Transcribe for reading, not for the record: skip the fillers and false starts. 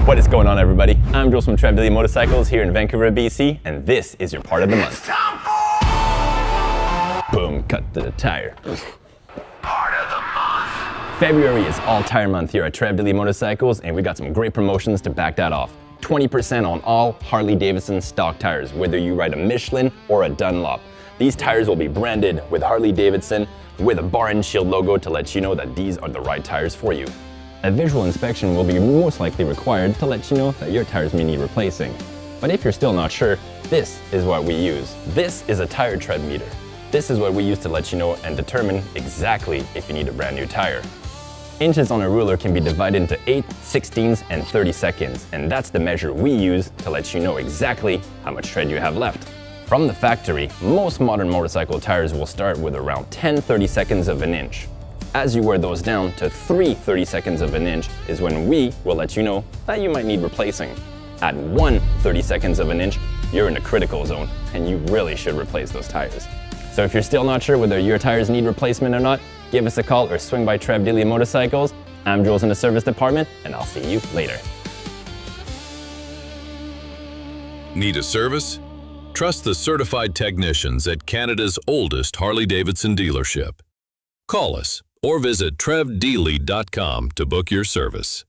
What is going on, everybody? I'm Jules from Trev Deeley Motorcycles here in Vancouver, BC, and this is your part of the month. Boom, cut to the tire. Part of the month. February is all tire month here at Trev Deeley Motorcycles, and we got some great promotions to back that off. 20% on all Harley-Davidson stock tires, whether you ride a Michelin or a Dunlop. These tires will be branded with Harley-Davidson with a bar and shield logo to let you know that these are the right tires for you. A visual inspection will be most likely required to let you know that your tires may need replacing. But if you're still not sure, this is what we use. This is a tire tread meter. This is what we use to let you know and determine exactly if you need a brand new tire. Inches on a ruler can be divided into 8, 16s, and 32nds, and that's the measure we use to let you know exactly how much tread you have left. From the factory, most modern motorcycle tires will start with around 10 32nds of an inch. As you wear those down to 3 32nds of an inch is when we will let you know that you might need replacing. At 1 32nds of an inch, you're in the critical zone and you really should replace those tires. So if you're still not sure whether your tires need replacement or not, give us a call or swing by Trev Deeley Motorcycles. I'm Jules in the service department, and I'll see you later. Need a service? Trust the certified technicians at Canada's oldest Harley-Davidson dealership. Call us or visit trevdeeley.com to book your service.